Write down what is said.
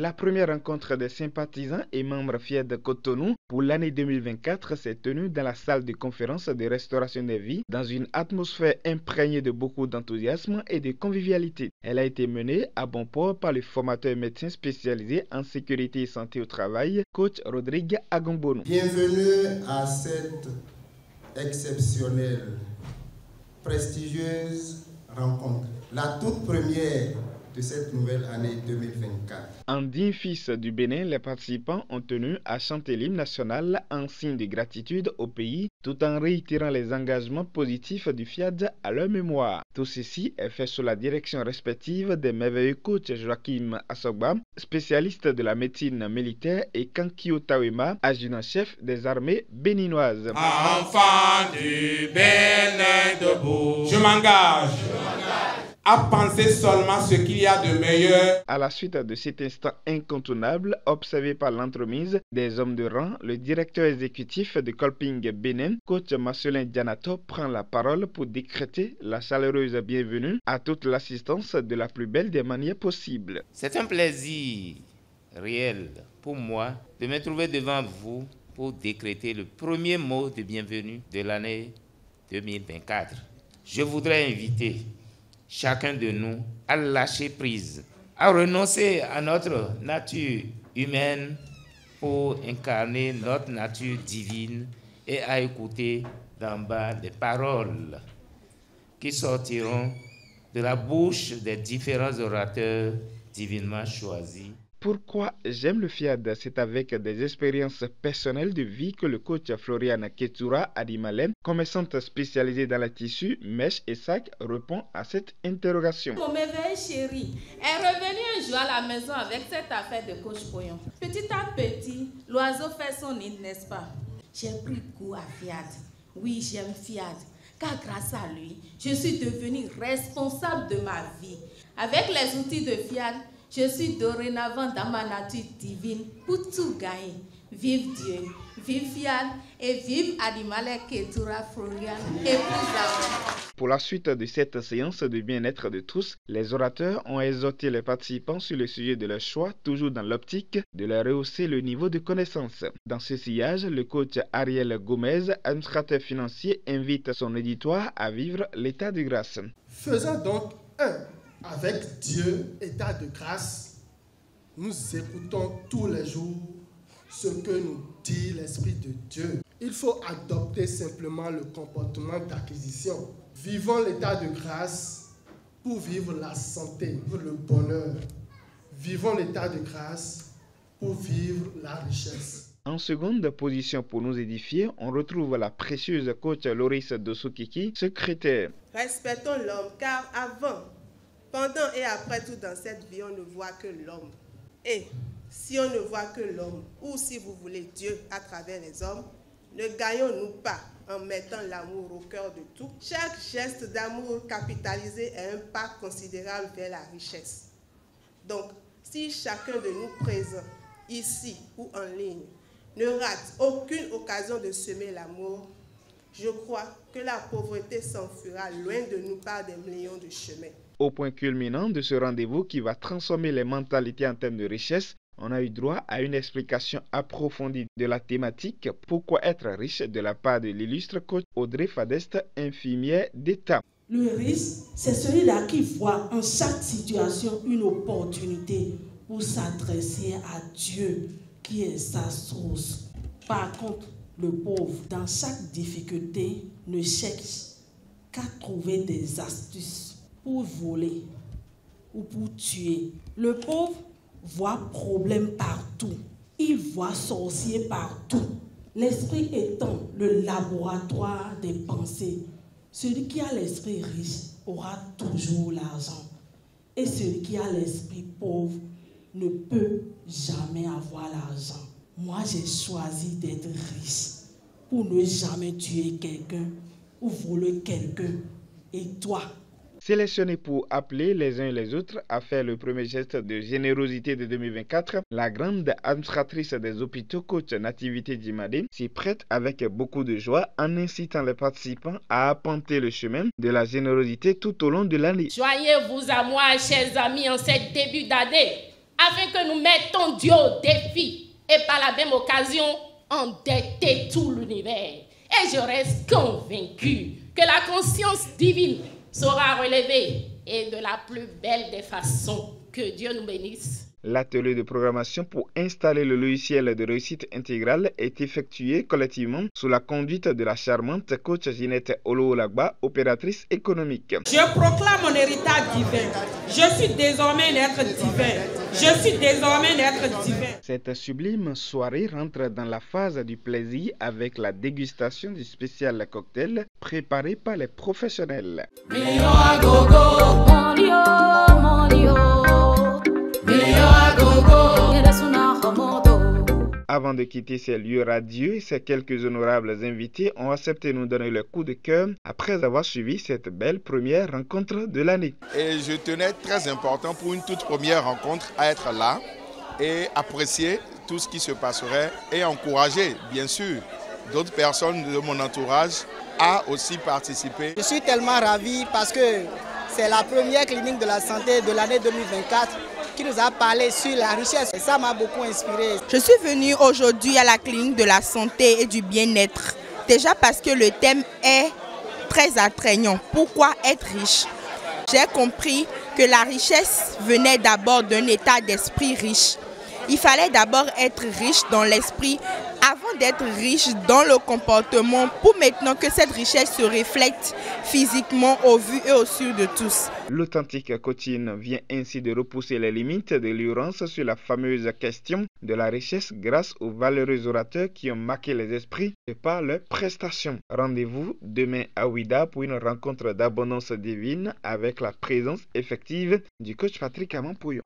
La première rencontre des sympathisants et membres fiers de Cotonou pour l'année 2024 s'est tenue dans la salle de conférence de Restauration des Vies dans une atmosphère imprégnée de beaucoup d'enthousiasme et de convivialité. Elle a été menée à bon port par le formateur médecin spécialisé en sécurité et santé au travail, coach Rodrigue Agombonou. Bienvenue à cette exceptionnelle, prestigieuse rencontre, la toute première de cette nouvelle année 2024. En digne fils du Bénin, les participants ont tenu à chanter l'hymne national en signe de gratitude au pays, tout en réitérant les engagements positifs du FIAD à leur mémoire. Tout ceci est fait sous la direction respective des merveilleux coachs Joachim Assogba, spécialiste de la médecine militaire, et Kankio Tawema, adjudant-chef des armées béninoises. Enfant du Bénin debout, je m'engage à penser seulement ce qu'il y a de meilleur. À la suite de cet instant incontournable, observé par l'entremise des hommes de rang, le directeur exécutif de Kolping Bénin, coach Marcelin Dianato, prend la parole pour décréter la chaleureuse bienvenue à toute l'assistance de la plus belle des manières possibles. C'est un plaisir réel pour moi de me trouver devant vous pour décréter le premier mot de bienvenue de l'année 2024. Je voudrais inviter chacun de nous à lâcher prise, à renoncer à notre nature humaine pour incarner notre nature divine et à écouter d'en bas les paroles qui sortiront de la bouche des différents orateurs divinement choisis. Pourquoi j'aime le FIAD? C'est avec des expériences personnelles de vie que le coach Florian Ketura Adimalem, commerçante spécialisée dans les tissus, mèches et sacs, répond à cette interrogation. Mon merveille chérie est revenu un jour à la maison avec cette affaire de coach Poyon. Petit à petit, l'oiseau fait son nid, n'est-ce pas? J'ai pris goût à FIAD. Oui, j'aime FIAD, car grâce à lui, je suis devenue responsable de ma vie. Avec les outils de FIAD, je suis dorénavant dans ma nature divine pour tout gagner. Vive Dieu, vive FIAD et vive Adimale Ketura Florian et plus. Pour la suite de cette séance de bien-être de tous, les orateurs ont exhorté les participants sur le sujet de leur choix, toujours dans l'optique de leur rehausser le niveau de connaissance. Dans ce sillage, le coach Ariel Gomez, administrateur financier, invite son auditoire à vivre l'état de grâce. Faisons donc avec Dieu, état de grâce, nous écoutons tous les jours ce que nous dit l'Esprit de Dieu. Il faut adopter simplement le comportement d'acquisition. Vivons l'état de grâce pour vivre la santé, pour le bonheur. Vivons l'état de grâce pour vivre la richesse. En seconde position pour nous édifier, on retrouve la précieuse coach Loris Dosukiki, secrétaire. Respectons l'homme, car avant, pendant et après tout dans cette vie, on ne voit que l'homme. Et si on ne voit que l'homme, ou si vous voulez Dieu à travers les hommes, ne gagnons-nous pas en mettant l'amour au cœur de tout? Chaque geste d'amour capitalisé est un pas considérable vers la richesse. Donc, si chacun de nous présents, ici ou en ligne, ne rate aucune occasion de semer l'amour, je crois que la pauvreté s'enfuira loin de nous par des millions de chemins. Au point culminant de ce rendez-vous qui va transformer les mentalités en termes de richesse, on a eu droit à une explication approfondie de la thématique « Pourquoi être riche ?» de la part de l'illustre coach Audrey Fadeste, infirmière d'État. Le riche, c'est celui-là qui voit en chaque situation une opportunité pour s'adresser à Dieu, qui est sa source. Par contre, le pauvre, dans chaque difficulté, ne cherche qu'à trouver des astuces pour voler ou pour tuer. Le pauvre voit problème partout. Il voit sorcier partout. L'esprit étant le laboratoire des pensées. Celui qui a l'esprit riche aura toujours l'argent. Et celui qui a l'esprit pauvre ne peut jamais avoir l'argent. Moi, j'ai choisi d'être riche pour ne jamais tuer quelqu'un ou voler quelqu'un. Et toi? Sélectionnés pour appeler les uns les autres à faire le premier geste de générosité de 2024, la grande administratrice des hôpitaux, coach Nativité Djimade, s'y prête avec beaucoup de joie en incitant les participants à arpenter le chemin de la générosité tout au long de l'année. Joignez-vous à moi, chers amis, en ce début d'année, afin que nous mettons Dieu au défi et par la même occasion endetter tout l'univers. Et je reste convaincu que la conscience divine sera relevée et de la plus belle des façons. Que Dieu nous bénisse. L'atelier de programmation pour installer le logiciel de réussite intégrale est effectué collectivement sous la conduite de la charmante coach Ginette Olo-Olagba, opératrice économique. Je proclame mon héritage divin. Je suis désormais un être divin. Je suis désormais un être divin. Cette sublime soirée rentre dans la phase du plaisir avec la dégustation du spécial cocktail préparé par les professionnels. Avant de quitter ces lieux radieux, ces quelques honorables invités ont accepté de nous donner le coup de cœur après avoir suivi cette belle première rencontre de l'année. Et je tenais très important pour une toute première rencontre à être là et apprécier tout ce qui se passerait et encourager bien sûr d'autres personnes de mon entourage à aussi participer. Je suis tellement ravi parce que c'est la première clinique de la santé de l'année 2024 qui nous a parlé sur la richesse. Et ça m'a beaucoup inspiré. Je suis venue aujourd'hui à la clinique de la santé et du bien-être. Déjà parce que le thème est très attrayant. Pourquoi être riche? J'ai compris que la richesse venait d'abord d'un état d'esprit riche. Il fallait d'abord être riche dans l'esprit avant d'être riche dans le comportement pour maintenant que cette richesse se reflète physiquement au vu et au su de tous. L'authentique coaching vient ainsi de repousser les limites de l'ignorance sur la fameuse question de la richesse grâce aux valeureux orateurs qui ont marqué les esprits et par leurs prestations. Rendez-vous demain à Ouida pour une rencontre d'abondance divine avec la présence effective du coach Patrick Amampouyon.